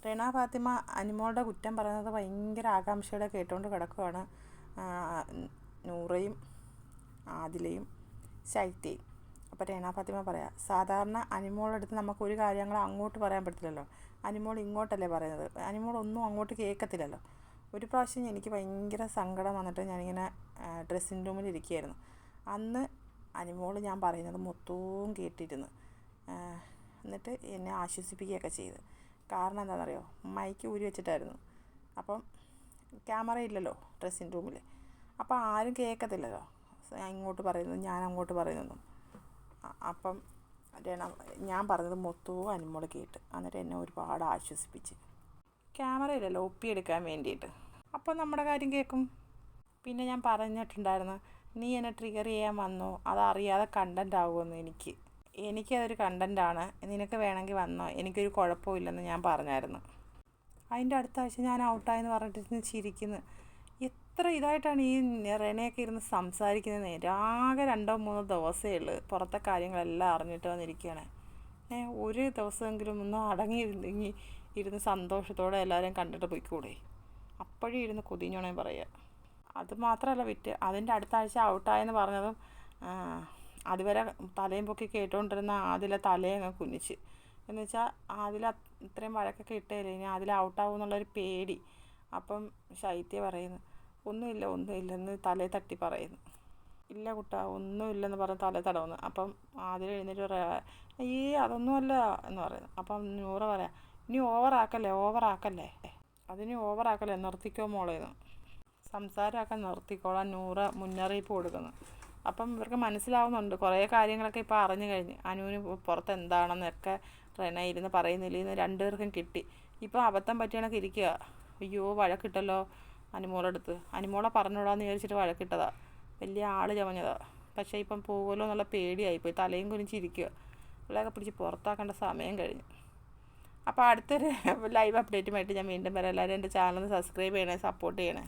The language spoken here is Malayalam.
റെന ഫാത്തിമ അനുമോളുടെ കുറ്റം പറയുന്നത് ഭയങ്കര ആകാംക്ഷയോടെ കേട്ടുകൊണ്ട് കിടക്കുകയാണ്. നൂറയും ആദിലയും ശൈത്യയും. അപ്പോൾ റെന ഫാത്തിമ പറയാം, സാധാരണ അനുമോളടുത്ത് നമുക്കൊരു കാര്യങ്ങൾ അങ്ങോട്ട് പറയാൻ പറ്റില്ലല്ലോ, അനുമോൾ ഇങ്ങോട്ടല്ലേ പറയുന്നത്, അനുമോൾ ഒന്നും അങ്ങോട്ട് കേൾക്കത്തില്ലല്ലോ. ഒരു പ്രാവശ്യം എനിക്ക് ഭയങ്കര സങ്കടം വന്നിട്ട് ഞാനിങ്ങനെ ഡ്രസ്സിങ് റൂമിൽ ഇരിക്കുകയായിരുന്നു. അന്ന് അനുമോൾ ഞാൻ പറയുന്നത് മൊത്തവും കേട്ടിരുന്നു. എന്നിട്ട് എന്നെ ആശ്വസിപ്പിക്കുകയൊക്കെ ചെയ്ത്. കാരണം എന്താണെന്നറിയോ, മൈക്ക് ഊരി വെച്ചിട്ടായിരുന്നു. അപ്പം ക്യാമറ ഇല്ലല്ലോ ഡ്രസ്സിങ് റൂമിൽ, അപ്പോൾ ആരും കേൾക്കത്തില്ലല്ലോ ഇങ്ങോട്ട് പറയുന്നത് ഞാൻ അങ്ങോട്ട് പറയുന്നതൊന്നും. അപ്പം ഞാൻ പറഞ്ഞത് മൊത്തവും അനുമോൾ കേട്ട്. എന്നിട്ട് എന്നെ ഒരുപാട് ആശ്വസിപ്പിച്ച്. ക്യാമറ ഇല്ലല്ലോ ഒപ്പിയെടുക്കാൻ വേണ്ടിയിട്ട്, അപ്പം നമ്മുടെ കാര്യം കേൾക്കും. പിന്നെ ഞാൻ പറഞ്ഞിട്ടുണ്ടായിരുന്നു, നീ എന്നെ ട്രിഗർ ചെയ്യാൻ വന്നോ, അതറിയാതെ കണ്ടൻ്റ് ആകുമെന്ന്. എനിക്കതൊരു കണ്ടൻ്റാണ്, നിനക്ക് വേണമെങ്കിൽ വന്നോ, എനിക്കൊരു കുഴപ്പമില്ലെന്ന് ഞാൻ പറഞ്ഞായിരുന്നു. അതിൻ്റെ അടുത്ത ആഴ്ച ഞാൻ ഔട്ടായെന്ന് പറഞ്ഞിട്ട് ചിരിക്കുന്നു. എത്ര ഇതായിട്ടാണ് ഈ റെനയൊക്കെ ഇരുന്ന് സംസാരിക്കുന്നത്. ആകെ 2-3 ദിവസമേ ഉള്ളൂ പുറത്തെ കാര്യങ്ങളെല്ലാം അറിഞ്ഞിട്ട് വന്നിരിക്കുകയാണ്. ഒരു ദിവസമെങ്കിലും ഒന്ന് ഇരുന്ന് സന്തോഷത്തോടെ എല്ലാവരെയും കണ്ടിട്ട് പോയിക്കൂടെ. അപ്പോഴും ഇരുന്ന് കുതിഞ്ഞോണേ പറയുക. അത് മാത്രമല്ല അതിൻ്റെ അടുത്ത ആഴ്ച ഔട്ടായെന്ന് പറഞ്ഞതും അതുവരെ തലയും പൊക്കി കേട്ടുകൊണ്ടിരുന്ന ആദില തലയങ്ങ് കുനിച്ച്. എന്ന് വെച്ചാൽ ആദില ഇത്രയും വഴക്കൊക്കെ ഇട്ടേലേ, ഇനി ആദില ഔട്ടാവും എന്നുള്ളൊരു പേടി. അപ്പം ശൈത്യ പറയുന്നു, ഒന്നുമില്ലെന്ന് തലയെ തട്ടി പറയുന്നു. ഇല്ല കുട്ടാ, ഒന്നുമില്ലെന്ന് പറഞ്ഞ് തലയെ തടവുന്നു. അപ്പം ആദില എഴുന്നേറ്റ് പറയാ, അതൊന്നുമല്ല എന്ന് പറയുന്നു. അപ്പം നൂറ പറയാം, ഇനി ഓവറാക്കല്ലേ അതിനി ഓവറാക്കല്ലേ, നിർത്തിക്കോ മോളേന്ന്. സംസാരമൊക്കെ നിർത്തിക്കോളാൻ നൂറ മുന്നറിയിപ്പ് കൊടുക്കുന്നു. അപ്പം ഇവർക്ക് മനസ്സിലാവുന്നുണ്ട്, കുറേ കാര്യങ്ങളൊക്കെ ഇപ്പോൾ അറിഞ്ഞു കഴിഞ്ഞ്. അനുവിന് പുറത്ത് എന്താണെന്നൊക്കെ റെന ഇരുന്ന് പറയുന്നില്ലെന്ന് രണ്ടുപേർക്കും കിട്ടി. ഇപ്പോൾ അബദ്ധം പറ്റിയണക്ക് ഇരിക്കുക. അയ്യോ വഴക്കിട്ടല്ലോ അനുമോളടുത്ത്, അനുമോളെ പറഞ്ഞോടാന്ന് വിചാരിച്ചിട്ട് വഴക്കിട്ടതാ, വലിയ ആൾ ചമഞ്ഞതാ. പക്ഷേ ഇപ്പം പോകുമല്ലോ എന്നുള്ള പേടിയായിപ്പോയി, തലയും കുനിച്ചിരിക്കുക. പിള്ളേരൊക്കെ പിടിച്ച് പുറത്താക്കേണ്ട സമയം കഴിഞ്ഞു. അപ്പോൾ അടുത്തൊരു ലൈവ് അപ്ഡേറ്റുമായിട്ട് ഞാൻ വീണ്ടും വരാം. എല്ലാവരും എൻ്റെ ചാനൽ സബ്സ്ക്രൈബ് ചെയ്യണേ, സപ്പോർട്ട് ചെയ്യണേ.